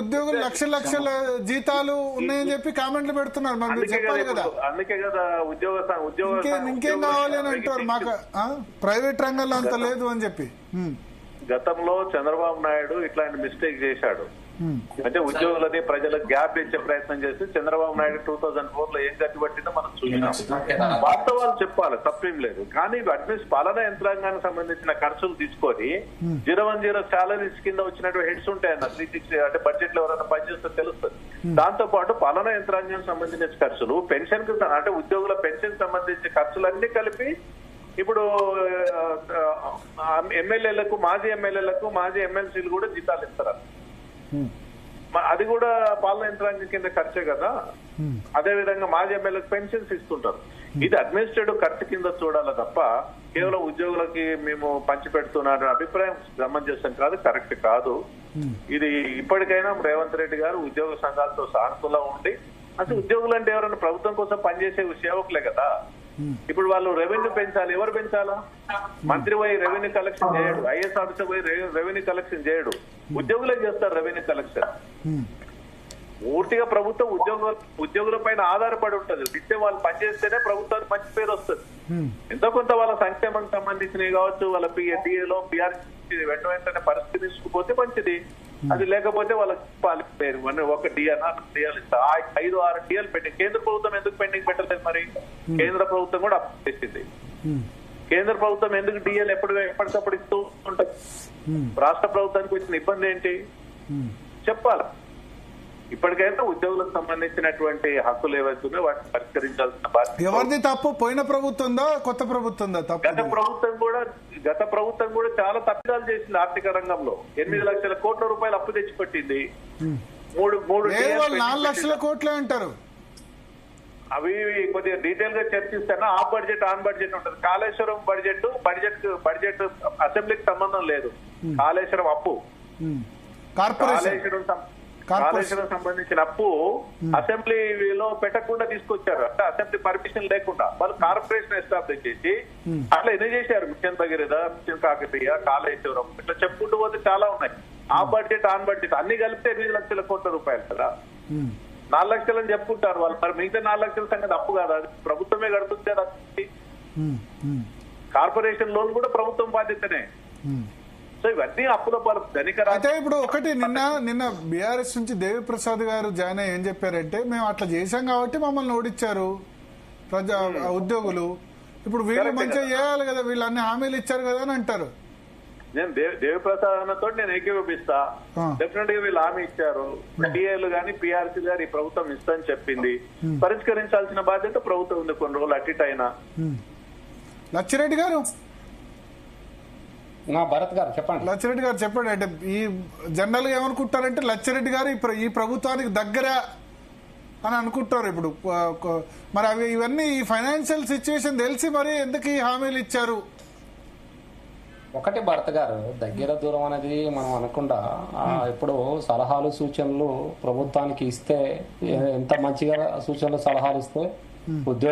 ఉద్యోగులు లక్షల లక్షల జీతాలు ఉన్నాయని చెప్పి కామెంట్లు పెడుతున్నారు. మరి మీరు చెప్పాలి కదా. అందుకే కదా ఉద్యోగ ఇంకేం కావాలి అని అంటారు. మాకు ప్రైవేట్ రంగంలో అంత లేదు అని చెప్పి. గతంలో చంద్రబాబు నాయుడు ఇట్లాంటి మిస్టేక్ చేశాడు. అంటే ఉద్యోగులని ప్రజలకు గ్యాప్ ఇచ్చే ప్రయత్నం చేసి చంద్రబాబు నాయుడు 2004 లో ఏం గట్టి పట్టిందో మనం చూసినాం. వాస్తవాలు చెప్పాలి, తప్పేం లేదు. కానీ పాలనా యంత్రాంగానికి సంబంధించిన ఖర్చులు తీసుకొని 010 సాలరీస్ కింద వచ్చినటువంటి హెడ్స్ ఉంటాయన్న 360 అంటే బడ్జెట్ లో ఎవరైనా పనిచేస్తే తెలుస్తుంది. దాంతో పాటు పాలనా యంత్రాంగానికి సంబంధించిన ఖర్చులు, పెన్షన్ కి అంటే ఉద్యోగుల పెన్షన్ సంబంధించిన ఖర్చులన్నీ కలిపి ఇప్పుడు ఎమ్మెల్యేలకు, మాజీ ఎమ్మెల్యేలకు, మాజీ ఎమ్మెల్సీలు కూడా జీతాలు ఇస్తారు. అది కూడా పాలన యంత్రాంగం కింద ఖర్చే కదా. అదే విధంగా మాజీ ఎమ్మెల్యేలకు పెన్షన్స్ ఇస్తుంటారు. ఇది అడ్మినిస్ట్రేటివ్ ఖర్చు కింద చూడాలి తప్ప కేవలం ఉద్యోగులకి మేము పంచి పెడుతున్నారు అభిప్రాయం సమంజసం కాదు, కరెక్ట్ కాదు. ఇది ఇప్పటికైనా రేవంత్ రెడ్డి గారు ఉద్యోగ సంఘాలతో సానుకూలంగా ఉండి, అసలు ఉద్యోగులు అంటే ఎవరైనా ప్రభుత్వం కోసం పనిచేసే సేవకులే కదా. ఇప్పుడు వాళ్ళు రెవెన్యూ పెంచాలి, ఎవరు పెంచాలా? మంత్రి పోయి రెవెన్యూ కలెక్షన్ చేయడు, ఐఏఎస్ ఆఫీసర్ పోయి రెవెన్యూ కలెక్షన్ చేయడు, ఉద్యోగులే చేస్తారు రెవెన్యూ కలెక్షన్. పూర్తిగా ప్రభుత్వం ఉద్యోగుల పైన ఆధారపడి ఉంటది. ఇచ్చే వాళ్ళు పనిచేస్తేనే ప్రభుత్వానికి మంచి పేరు వస్తుంది. ఎంతో కొంత వాళ్ళ సంక్షేమానికి సంబంధించినవి కావచ్చు, వాళ్ళ డిఏలో పిఆర్సీ వెంటనే పరిష్కరించుకుపోతే మంచిది. అది లేకపోతే వాళ్ళకి పేరు ఒక డిఎల్ 5-6 డిఎల్ పెండింగ్. కేంద్ర ప్రభుత్వం ఎందుకు పెండింగ్ పెట్టలేదు? మరి కేంద్ర ప్రభుత్వం కూడా అప్పు చేసింది. కేంద్ర ప్రభుత్వం ఎందుకు డిఎల్ ఎప్పటికప్పుడు ఇస్తూ ఉంటుంది? రాష్ట్ర ప్రభుత్వానికి వచ్చిన ఇబ్బంది ఏంటి చెప్పాలి. ఇప్పటికైతే ఉద్యోగులకు సంబంధించినటువంటి హక్కులు ఏవైతున్నాయో వాటిని పరిష్కరించాల్సిన బాధ్యత ఎవరిది తప్పు? పోయిన ప్రభుత్వందా, కొత్త ప్రభుత్వందా తప్పు? గత ప్రభుత్వం కూడా చాలా తప్పిదాలు చేసింది. ఆర్థిక రంగంలో 8 లక్షల కోట్ల రూపాయలు అప్పు తెచ్చిపెట్టింది. 4 లక్షల కోట్లే అంటారు. అవి కొద్దిగా డీటెయిల్ గా చర్చిస్తాను. ఆఫ్ బడ్జెట్, ఆన్ బడ్జెట్ ఉంటుంది. కాళేశ్వరం బడ్జెట్ అసెంబ్లీకి సంబంధం లేదు. కాళేశ్వరం అప్పు, కాళేశ్వరం సంబంధించిన అప్పు అసెంబ్లీలో పెట్టకుండా తీసుకొచ్చారు. అంటే అసెంబ్లీ పర్మిషన్ లేకుండా వాళ్ళు కార్పొరేషన్ ఎస్టాబ్లిష్ చేసి అట్లా ఎన్ని చేశారు. మిషన్ భగీరథ, మిషన్ కాకతీయ, కాళేశ్వరం ఇట్లా చెప్పుకుంటూ పోతే చాలా ఉన్నాయి. ఆ బడ్జెట్, ఆన్ బడ్జెట్ అన్ని కలిపితే 8 లక్షల కోట్ల రూపాయలు కదా. 4 లక్షలు అని చెప్పుకుంటారు వాళ్ళు. మరి మిగతా 4 లక్షల సంగతి అప్పు కాదు, అది ప్రభుత్వమే కడుతుంది కదా. కార్పొరేషన్ లోన్ కూడా ప్రభుత్వం బాధ్యతనే. సో ఇవన్నీ అప్పుల పాలు ధనిక. అయితే ఇప్పుడు ఒకటి నిన్న బీఆర్ఎస్ నుంచి దేవిప్రసాద్ గారు జాయిన్ అయ్యి ఏం చెప్పారంటే, మేము అట్లా చేశాం కాబట్టి మమ్మల్ని ఓడించారు ఉద్యోగులు, ఇప్పుడు వీళ్ళు మంచిగా చేయాలి కదా, వీళ్ళు అన్ని హామీలు ఇచ్చారు కదా అని అంటారు. నేను దేవిప్రసాద్ తోటి నేను ఏకీభవిస్తా. డెఫినెట్ గా వీళ్ళు హామీ ఇచ్చారు. టీఏలు గానీ పిఆర్సీ గారు ఈ ప్రభుత్వం ఇస్తాని చెప్పింది. పరిష్కరించాల్సిన బాధ్యత ప్రభుత్వం ఉంది. కొన్ని రోజులు అటు ఇటు అయినా. లచ్చిరెడ్డి గారు, భరత్ గారు చెప్పండి. లచ్చిరెడ్డి గారు చెప్పండి. అంటే ఈ జనరల్ గా ఏమనుకుంటారంటే లచ్చిరెడ్డి గారు ఈ ప్రభుత్వానికి దగ్గర అని అనుకుంటారు. ఇప్పుడు మరి అవి ఇవన్నీ ఈ ఫైనాన్షియల్ సిచ్యువేషన్ తెలిసి మరి ఎందుకు ఈ హామీలు ఇచ్చారు? ఒకటి భరత్ గారు, దగ్గర దూరం అనేది మనం అనకుండా ఇప్పుడు సలహాలు సూచనలు ప్రభుత్వానికి ఇస్తే ఎంత మంచిగా సూచనలు సలహాలు ఇస్తే ఉద్యోగ